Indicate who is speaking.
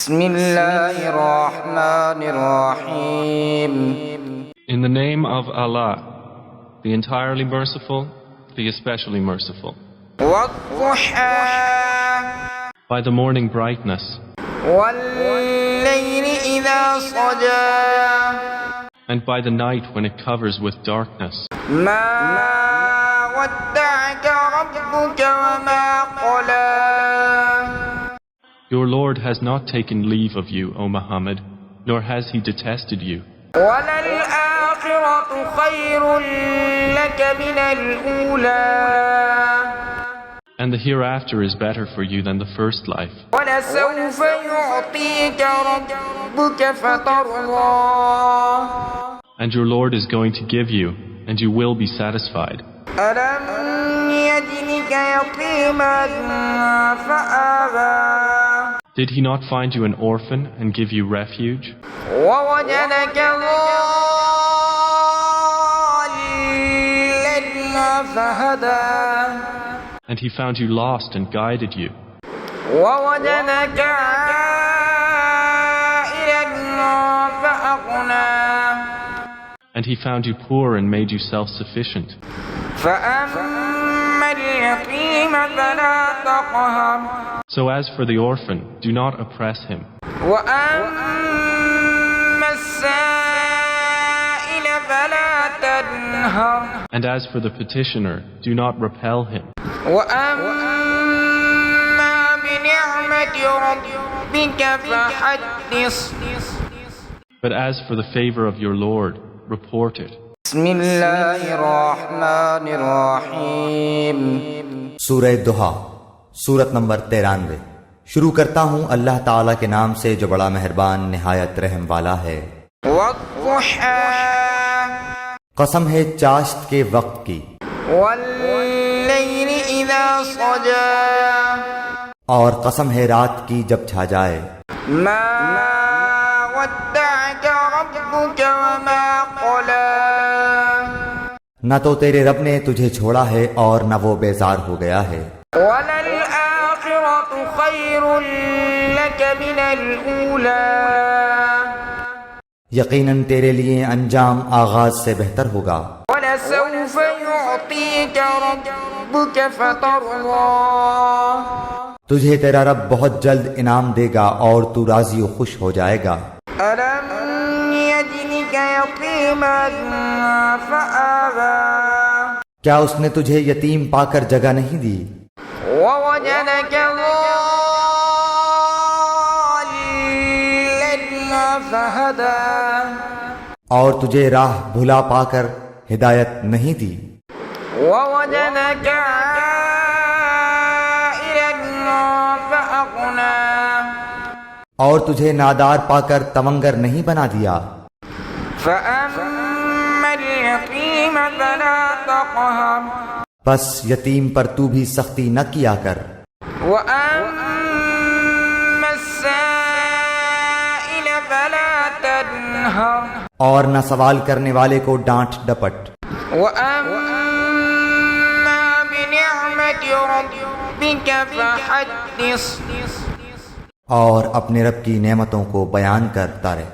Speaker 1: بسم اللہ الرحمن الرحیم.
Speaker 2: In the name of Allah, the entirely merciful, the especially merciful.
Speaker 1: وضحی
Speaker 2: By the morning brightness,
Speaker 1: واللیل اذا سجی
Speaker 2: and by the night when it covers with darkness.
Speaker 1: ما ودعك ربك وما قلى.
Speaker 2: Your Lord has not taken leave of you, O Muhammad, nor has he detested you.
Speaker 1: وَلَلْآخِرَةُ خَيْرٌ لَكَ مِنَ الْأُولَى.
Speaker 2: And the hereafter is better for you than the first life.
Speaker 1: وَلَسَوْفَ يُعْطِيكَ رَبُّكَ فَتَرْضَى.
Speaker 2: And your Lord is going to give you, and you will be satisfied.
Speaker 1: أَلَمْ يَجِدْكَ يَتِيمًا فَآوَى.
Speaker 2: Did he not find you an orphan and give you refuge?
Speaker 1: وَوَجَدَكَ ضَالًّا فَهَدَى.
Speaker 2: And he found you lost and guided you.
Speaker 1: وَوَجَدَكَ عَائِلًا فَأَغْنَى.
Speaker 2: And he found you poor and made you self-sufficient.
Speaker 1: فَأَمَّا الْيَتِيمَ فَلَا تَقْهَرْ.
Speaker 2: So as for the orphan, do not oppress him.
Speaker 1: وَأَمَّا السَّائِلَ فَلَا تَنْهَرْ.
Speaker 2: And as for the petitioner, do not repel him.
Speaker 1: وَأَمَّا بِنِعْمَةِ رَبِّكَ فَحَدِّثْ.
Speaker 2: But as for the favor of your Lord, report it.
Speaker 1: بسم اللہ الرحمن الرحیم.
Speaker 3: سورہ وضحی، سورت نمبر 93. شروع کرتا ہوں اللہ تعالیٰ کے نام سے جو بڑا مہربان نہایت رحم والا ہے.
Speaker 1: وضحی
Speaker 3: قسم ہے چاشت کے وقت کی،
Speaker 1: واللیل اذا سجی.
Speaker 3: اور قسم ہے رات کی جب چھا جائے.
Speaker 1: ما ودعك ربك وما قلى.
Speaker 3: نہ تو تیرے رب نے تجھے چھوڑا ہے اور نہ وہ بیزار ہو گیا ہے.
Speaker 1: وَلَلْآخِرَةُ خَيْرٌ لَكَ مِنَ الْأُولَى.
Speaker 3: یقیناً تیرے لیے انجام آغاز سے بہتر ہوگا.
Speaker 1: وَلَسَوْفَ يُعْطِيكَ رَبُّكَ فَتَرْضَى.
Speaker 3: تجھے تیرا رب بہت جلد انعام دے گا اور تو راضی و خوش ہو جائے گا.
Speaker 1: أَلَمْ يَجِدْكَ يَتِيمًا فَآوَى.
Speaker 3: کیا اس نے تجھے یتیم پا کر جگہ نہیں دی؟
Speaker 1: وَوَجَدَكَ ضَالًّا فَهَدَى.
Speaker 3: اور تجھے راہ بھلا پا کر ہدایت نہیں دی.
Speaker 1: وَوَجَدَكَ عَائِلًا فَأَغْنَى.
Speaker 3: اور تجھے نادار پا کر تونگر نہیں بنا دیا.
Speaker 1: فَأَمَّا الْيَتِيمَ فَلَا تَقْهَرْ.
Speaker 3: بس یتیم پر تو بھی سختی نہ کیا کر.
Speaker 1: وَأَمَّا السَّائِلَ فَلَا تَنْهَرْ.
Speaker 3: اور نہ سوال کرنے والے کو ڈانٹ ڈپٹ.
Speaker 1: وَأَمَّا بِنِعْمَةِ رَبِّكَ فَحَدِّثْ.
Speaker 3: اور اپنے رب کی نعمتوں کو بیان کر تارے.